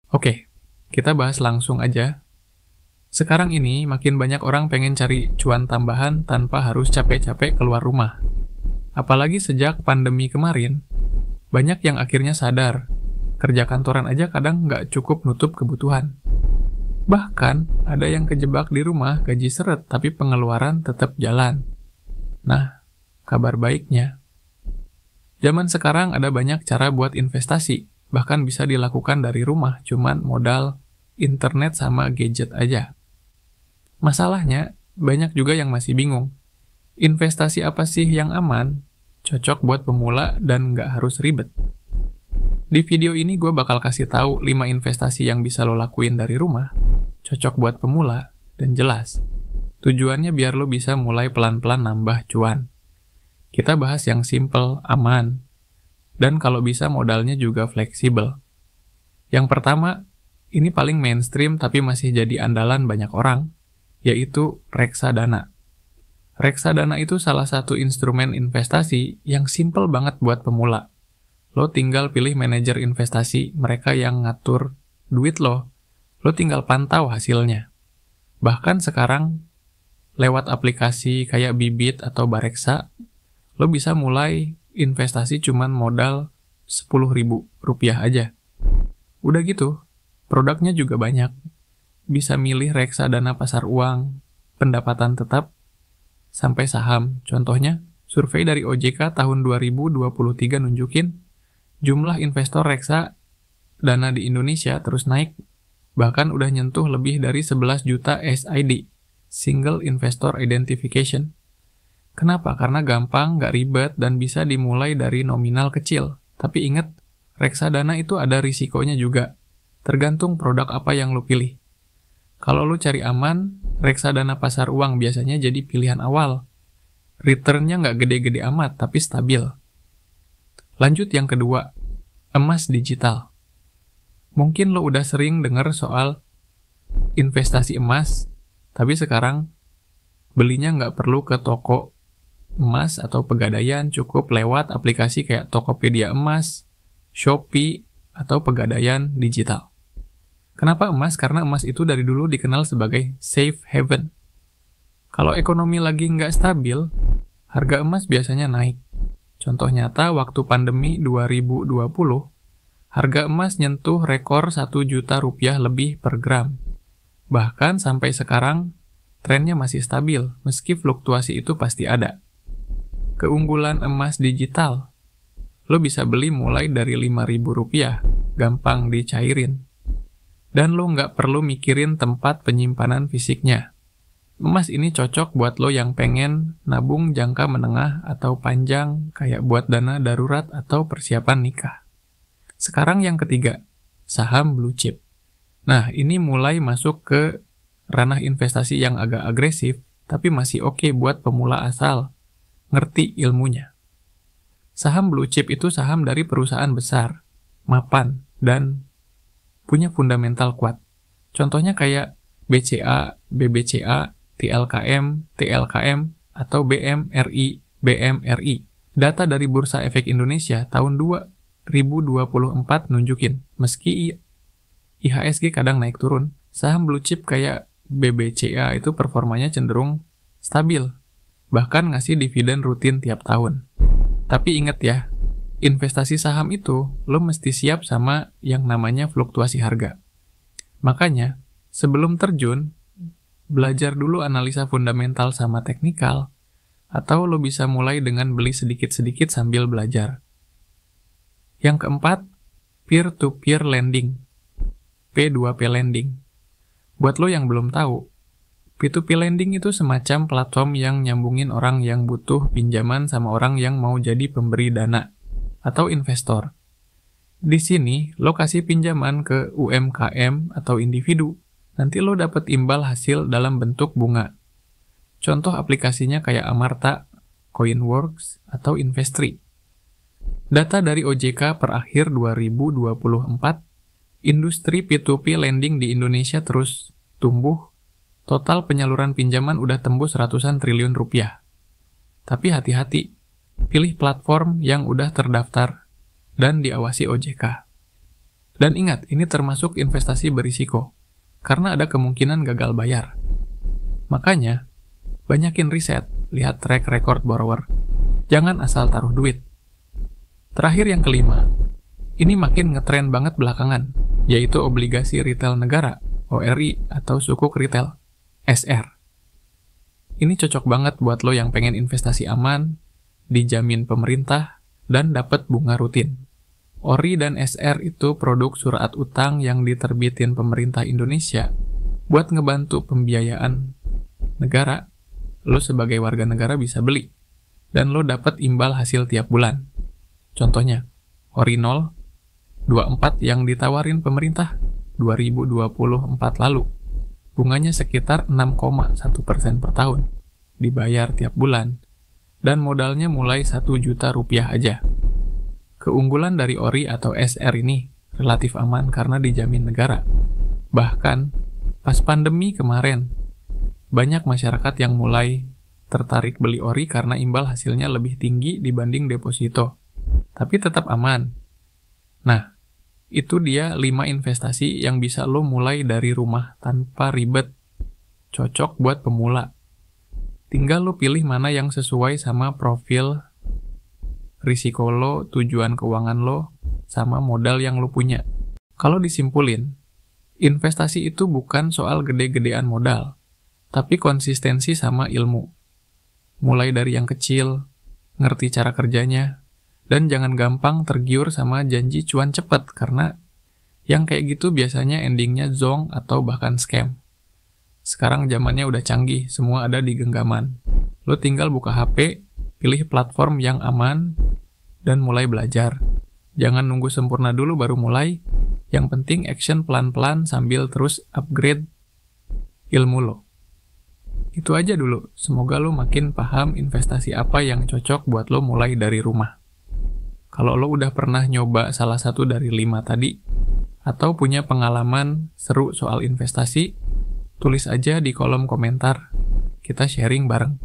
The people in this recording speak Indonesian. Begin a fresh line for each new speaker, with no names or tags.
Oke, kita bahas langsung aja. Sekarang ini makin banyak orang pengen cari cuan tambahan tanpa harus capek-capek keluar rumah. Apalagi sejak pandemi kemarin, banyak yang akhirnya sadar, kerja kantoran aja kadang nggak cukup nutup kebutuhan. Bahkan, ada yang kejebak di rumah gaji seret tapi pengeluaran tetap jalan. Nah, kabar baiknya, zaman sekarang ada banyak cara buat investasi, bahkan bisa dilakukan dari rumah, cuman modal internet sama gadget aja. Masalahnya, banyak juga yang masih bingung. Investasi apa sih yang aman, cocok buat pemula, dan nggak harus ribet? Di video ini gue bakal kasih tahu 5 investasi yang bisa lo lakuin dari rumah, cocok buat pemula, dan jelas. Tujuannya biar lo bisa mulai pelan-pelan nambah cuan. Kita bahas yang simple, aman, dan kalau bisa modalnya juga fleksibel. Yang pertama, ini paling mainstream tapi masih jadi andalan banyak orang, yaitu reksadana. Reksadana itu salah satu instrumen investasi yang simple banget buat pemula. Lo tinggal pilih manajer investasi, mereka yang ngatur duit lo tinggal pantau hasilnya. Bahkan sekarang, lewat aplikasi kayak Bibit atau Bareksa, lo bisa mulai investasi cuman modal Rp10.000 aja. Udah gitu, produknya juga banyak. Bisa milih reksadana pasar uang, pendapatan tetap, sampai saham. Contohnya, survei dari OJK tahun 2023 nunjukin jumlah investor reksadana di Indonesia terus naik, bahkan udah nyentuh lebih dari 11 juta SID, Single Investor Identification. Kenapa? Karena gampang, nggak ribet, dan bisa dimulai dari nominal kecil. Tapi ingat, reksadana itu ada risikonya juga. Tergantung produk apa yang lo pilih. Kalau lo cari aman, reksadana pasar uang biasanya jadi pilihan awal. Returnnya nggak gede-gede amat, tapi stabil. Lanjut yang kedua, emas digital. Mungkin lo udah sering dengar soal investasi emas, tapi sekarang belinya nggak perlu ke toko emas atau pegadaian, cukup lewat aplikasi kayak Tokopedia Emas, Shopee, atau Pegadaian Digital. Kenapa emas? Karena emas itu dari dulu dikenal sebagai safe haven. Kalau ekonomi lagi nggak stabil, harga emas biasanya naik. Contoh nyata, waktu pandemi 2020, harga emas nyentuh rekor Rp1 juta lebih per gram. Bahkan sampai sekarang, trennya masih stabil, meski fluktuasi itu pasti ada. Keunggulan emas digital, lo bisa beli mulai dari Rp5.000, gampang dicairin. Dan lo nggak perlu mikirin tempat penyimpanan fisiknya. Emas ini cocok buat lo yang pengen nabung jangka menengah atau panjang, kayak buat dana darurat atau persiapan nikah. Sekarang yang ketiga, saham blue chip. Nah, ini mulai masuk ke ranah investasi yang agak agresif, tapi masih oke buat pemula asal ngerti ilmunya. Saham blue chip itu saham dari perusahaan besar, mapan, dan punya fundamental kuat. Contohnya kayak BCA, BBCA, TLKM, atau BMRI. Data dari Bursa Efek Indonesia tahun 2024 nunjukin, meski IHSG kadang naik turun, saham blue chip kayak BBCA itu performanya cenderung stabil, bahkan ngasih dividen rutin tiap tahun. Tapi ingat ya, investasi saham itu lo mesti siap sama yang namanya fluktuasi harga. Makanya, sebelum terjun, belajar dulu analisa fundamental sama teknikal, atau lo bisa mulai dengan beli sedikit-sedikit sambil belajar. Yang keempat, peer-to-peer lending, P2P lending. Buat lo yang belum tahu, P2P lending itu semacam platform yang nyambungin orang yang butuh pinjaman sama orang yang mau jadi pemberi dana atau investor. Di sini, lo kasih pinjaman ke UMKM atau individu, nanti lo dapat imbal hasil dalam bentuk bunga. Contoh aplikasinya kayak Amarta, Coinworks, atau Investri. Data dari OJK per akhir 2024, industri P2P lending di Indonesia terus tumbuh, total penyaluran pinjaman udah tembus ratusan triliun rupiah. Tapi hati-hati, pilih platform yang udah terdaftar dan diawasi OJK. Dan ingat, ini termasuk investasi berisiko, karena ada kemungkinan gagal bayar. Makanya, banyakin riset, lihat track record borrower. Jangan asal taruh duit. Terakhir yang kelima, ini makin ngetren banget belakangan, yaitu obligasi retail negara, ORI, atau sukuk retail, SR. Ini cocok banget buat lo yang pengen investasi aman, dijamin pemerintah, dan dapat bunga rutin. ORI dan SR itu produk surat utang yang diterbitin pemerintah Indonesia buat ngebantu pembiayaan negara. Lo sebagai warga negara bisa beli, dan lo dapat imbal hasil tiap bulan. Contohnya, ORI 024 yang ditawarin pemerintah 2024 lalu. Bunganya sekitar 6,1% per tahun, dibayar tiap bulan, dan modalnya mulai 1 juta rupiah aja. Keunggulan dari ORI atau SR ini relatif aman karena dijamin negara. Bahkan, pas pandemi kemarin, banyak masyarakat yang mulai tertarik beli ORI karena imbal hasilnya lebih tinggi dibanding deposito, tapi tetap aman. Nah, itu dia 5 investasi yang bisa lo mulai dari rumah tanpa ribet. Cocok buat pemula. Tinggal lo pilih mana yang sesuai sama profil risiko lo, tujuan keuangan lo, sama modal yang lo punya. Kalau disimpulin, investasi itu bukan soal gede-gedean modal, tapi konsistensi sama ilmu. Mulai dari yang kecil, ngerti cara kerjanya, dan jangan gampang tergiur sama janji cuan cepet, karena yang kayak gitu biasanya endingnya zonk atau bahkan scam. Sekarang zamannya udah canggih, semua ada di genggaman. Lo tinggal buka HP, pilih platform yang aman, dan mulai belajar. Jangan nunggu sempurna dulu baru mulai. Yang penting action pelan-pelan sambil terus upgrade ilmu lo. Itu aja dulu. Semoga lo makin paham investasi apa yang cocok buat lo mulai dari rumah. Kalau lo udah pernah nyoba salah satu dari 5 tadi, atau punya pengalaman seru soal investasi, tulis aja di kolom komentar. Kita sharing bareng.